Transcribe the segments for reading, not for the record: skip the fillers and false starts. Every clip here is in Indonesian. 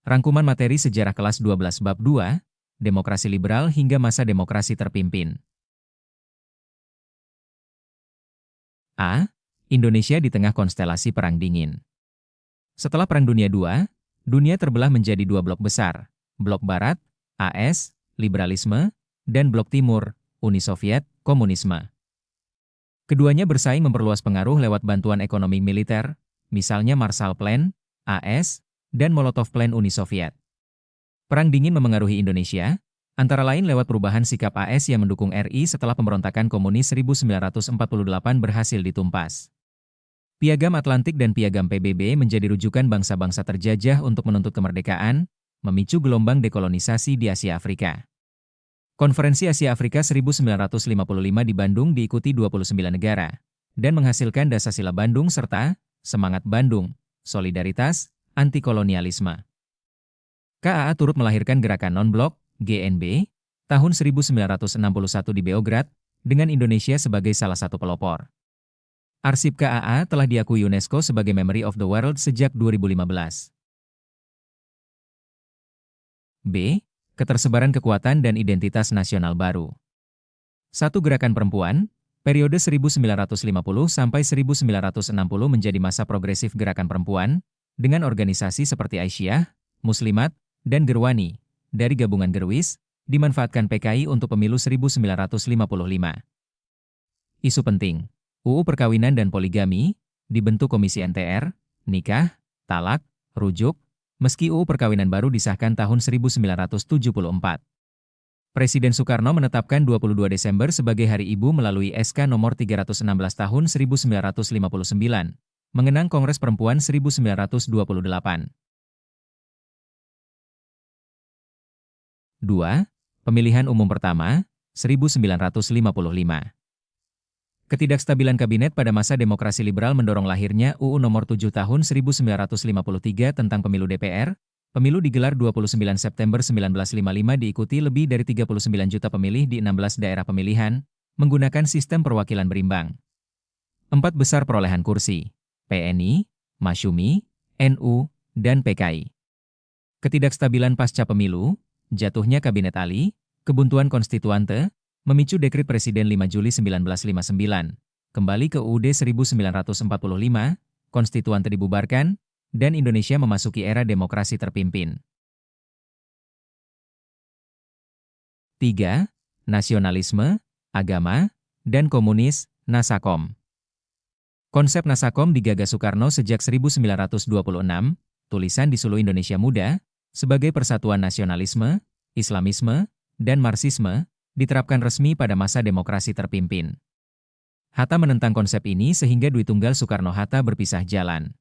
Rangkuman materi sejarah kelas 12 bab 2, Demokrasi Liberal hingga masa demokrasi terpimpin. A. Indonesia di tengah konstelasi Perang Dingin. Setelah Perang Dunia II, dunia terbelah menjadi dua blok besar, Blok Barat, AS, liberalisme, dan Blok Timur, Uni Soviet, komunisme. Keduanya bersaing memperluas pengaruh lewat bantuan ekonomi militer, misalnya Marshall Plan, AS, dan Molotov Plan Uni Soviet. Perang Dingin memengaruhi Indonesia, antara lain lewat perubahan sikap AS yang mendukung RI setelah pemberontakan komunis 1948 berhasil ditumpas. Piagam Atlantik dan Piagam PBB menjadi rujukan bangsa-bangsa terjajah untuk menuntut kemerdekaan, memicu gelombang dekolonisasi di Asia Afrika. Konferensi Asia Afrika 1955 di Bandung diikuti 29 negara, dan menghasilkan Dasasila Bandung serta Semangat Bandung, Solidaritas, Antikolonialisme. KAA turut melahirkan Gerakan Non-Blok, GNB, tahun 1961 di Beograd, dengan Indonesia sebagai salah satu pelopor. Arsip KAA telah diakui UNESCO sebagai Memory of the World sejak 2015. B. Ketersebaran kekuatan dan identitas nasional baru. 1. Gerakan perempuan, periode 1950 sampai 1960 menjadi masa progresif gerakan perempuan, dengan organisasi seperti Aisyah, Muslimat, dan Gerwani, dari gabungan Gerwis, dimanfaatkan PKI untuk pemilu 1955. Isu penting, UU Perkawinan dan Poligami, dibentuk Komisi NTR, nikah, talak, rujuk, meski UU Perkawinan baru disahkan tahun 1974. Presiden Soekarno menetapkan 22 Desember sebagai Hari Ibu melalui SK nomor 316 tahun 1959, mengenang Kongres Perempuan 1928. 2. Pemilihan umum pertama, 1955. Ketidakstabilan kabinet pada masa demokrasi liberal mendorong lahirnya UU Nomor 7 Tahun 1953 tentang Pemilu DPR. Pemilu digelar 29 September 1955 diikuti lebih dari 39 juta pemilih di 16 daerah pemilihan, menggunakan sistem perwakilan berimbang. 4 besar perolehan kursi, PNI, Masyumi, NU, dan PKI. Ketidakstabilan pasca pemilu, jatuhnya Kabinet Ali, kebuntuan konstituante, memicu dekret Presiden 5 Juli 1959, kembali ke UUD 1945, konstituante dibubarkan, dan Indonesia memasuki era demokrasi terpimpin. 3. Nasionalisme, agama, dan komunis, Nasakom. Konsep Nasakom digagas Soekarno sejak 1926, tulisan di Sulu Indonesia Muda, sebagai persatuan nasionalisme, Islamisme, dan Marxisme, diterapkan resmi pada masa demokrasi terpimpin. Hatta menentang konsep ini sehingga Dwi Tunggal Soekarno-Hatta berpisah jalan.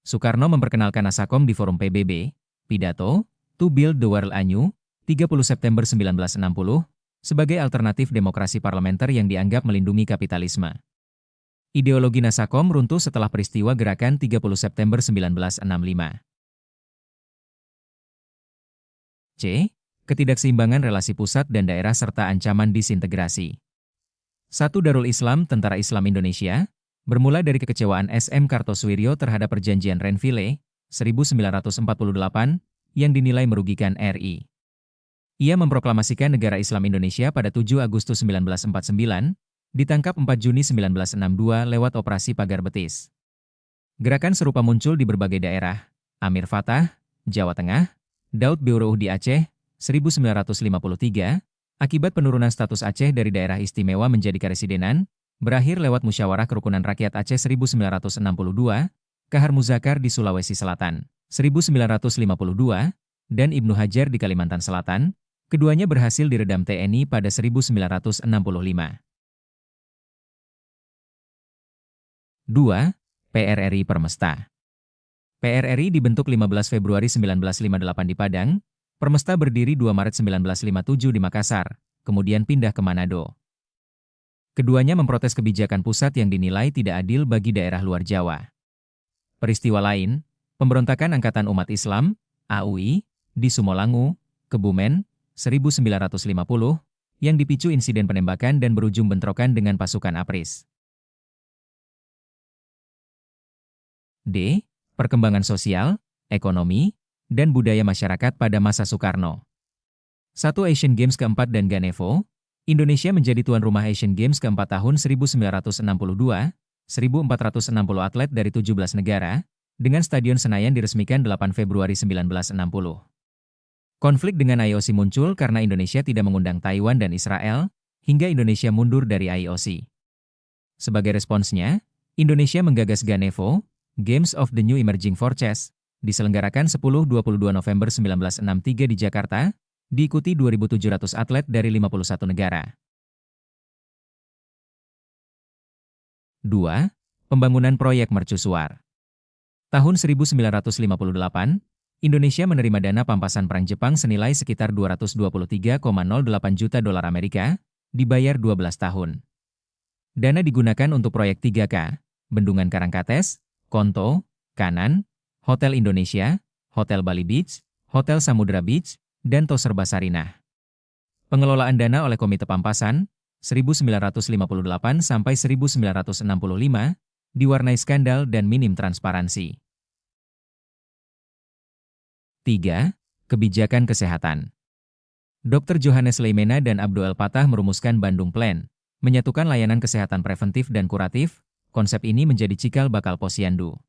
Soekarno memperkenalkan Nasakom di forum PBB, pidato, To Build the World Anew, 30 September 1960, sebagai alternatif demokrasi parlementer yang dianggap melindungi kapitalisme. Ideologi Nasakom runtuh setelah peristiwa gerakan 30 September 1965. C. Ketidakseimbangan relasi pusat dan daerah serta ancaman disintegrasi. 1. Darul Islam Tentara Islam Indonesia, bermula dari kekecewaan SM Kartosuwiryo terhadap perjanjian Renville, 1948, yang dinilai merugikan RI. Ia memproklamasikan negara Islam Indonesia pada 7 Agustus 1949, ditangkap 4 Juni 1962 lewat operasi Pagar Betis. Gerakan serupa muncul di berbagai daerah, Amir Fatah, Jawa Tengah, Daud Beuruh di Aceh, 1953, akibat penurunan status Aceh dari daerah istimewa menjadi karesidenan, berakhir lewat Musyawarah Kerukunan Rakyat Aceh 1962, Kahar Muzakar di Sulawesi Selatan, 1952, dan Ibnu Hajar di Kalimantan Selatan, keduanya berhasil diredam TNI pada 1965. 2. PRRI Permesta. PRRI dibentuk 15 Februari 1958 di Padang, Permesta berdiri 2 Maret 1957 di Makassar, kemudian pindah ke Manado. Keduanya memprotes kebijakan pusat yang dinilai tidak adil bagi daerah luar Jawa. Peristiwa lain, pemberontakan Angkatan Umat Islam, AUI, di Sumolangu, Kebumen, 1950, yang dipicu insiden penembakan dan berujung bentrokan dengan pasukan APRIS. D. Perkembangan sosial, ekonomi, dan budaya masyarakat pada masa Soekarno. 1. Asian Games keempat dan Ganevo, Indonesia menjadi tuan rumah Asian Games keempat tahun 1962, 1.460 atlet dari 17 negara, dengan Stadion Senayan diresmikan 8 Februari 1960. Konflik dengan IOC muncul karena Indonesia tidak mengundang Taiwan dan Israel, hingga Indonesia mundur dari IOC. Sebagai responsnya, Indonesia menggagas Ganevo, Games of the New Emerging Forces, diselenggarakan 10-22 November 1963 di Jakarta, diikuti 2.700 atlet dari 51 negara. 2. Pembangunan proyek mercusuar. Tahun 1958, Indonesia menerima dana pampasan Perang Jepang senilai sekitar 223,08 juta dolar Amerika, dibayar 12 tahun. Dana digunakan untuk proyek 3K, Bendungan Karangkates, Konto, Kanan, Hotel Indonesia, Hotel Bali Beach, Hotel Samudra Beach, dan Toserba Sarinah. Pengelolaan dana oleh Komite Pampasan, 1958 sampai 1965, diwarnai skandal dan minim transparansi. 3. Kebijakan kesehatan. Dr. Johannes Leimena dan Abdul Patah merumuskan Bandung Plan, menyatukan layanan kesehatan preventif dan kuratif. Konsep ini menjadi cikal bakal Posyandu.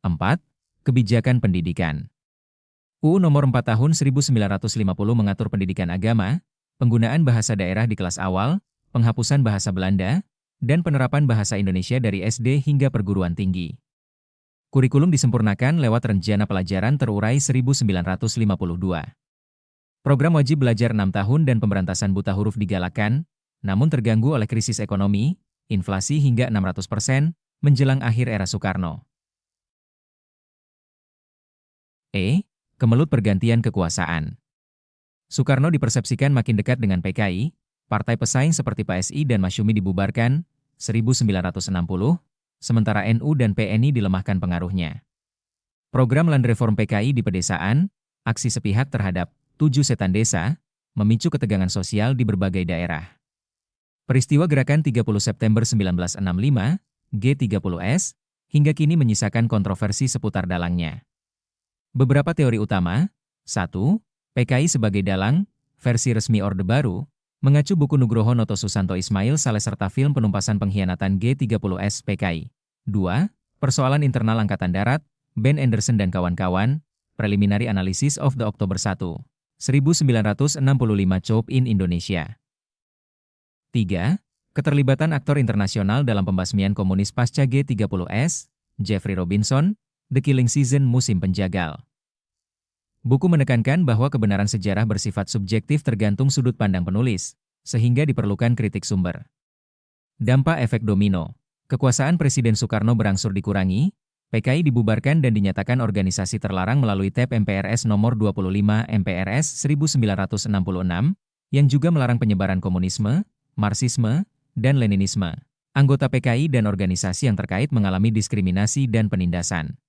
4. Kebijakan pendidikan. UU Nomor 4 Tahun 1950 mengatur pendidikan agama, penggunaan bahasa daerah di kelas awal, penghapusan bahasa Belanda, dan penerapan bahasa Indonesia dari SD hingga perguruan tinggi. Kurikulum disempurnakan lewat rencana pelajaran terurai 1952. Program wajib belajar 6 tahun dan pemberantasan buta huruf digalakkan, namun terganggu oleh krisis ekonomi, inflasi hingga 600% menjelang akhir era Soekarno. Kemelut pergantian kekuasaan. Soekarno dipersepsikan makin dekat dengan PKI, partai pesaing seperti PSI dan Masyumi dibubarkan, 1960, sementara NU dan PNI dilemahkan pengaruhnya. Program land reform PKI di pedesaan, aksi sepihak terhadap 7 setan desa, memicu ketegangan sosial di berbagai daerah. Peristiwa Gerakan 30 September 1965, G30S, hingga kini menyisakan kontroversi seputar dalangnya. Beberapa teori utama. 1. PKI sebagai dalang, versi resmi Orde Baru, mengacu buku Nugroho Noto Susanto Ismail Saleh serta film penumpasan pengkhianatan G30S PKI. 2. Persoalan internal Angkatan Darat, Ben Anderson dan kawan-kawan, Preliminary Analysis of the October 1, 1965 Cope in Indonesia. 3. Keterlibatan aktor internasional dalam pembasmian komunis pasca G30S, Jeffrey Robinson, The Killing Season Musim Penjagal. Buku menekankan bahwa kebenaran sejarah bersifat subjektif tergantung sudut pandang penulis, sehingga diperlukan kritik sumber. Dampak efek domino. Kekuasaan Presiden Soekarno berangsur dikurangi, PKI dibubarkan dan dinyatakan organisasi terlarang melalui TEP MPRS nomor 25 MPRS 1966, yang juga melarang penyebaran komunisme, Marxisme, dan Leninisme. Anggota PKI dan organisasi yang terkait mengalami diskriminasi dan penindasan.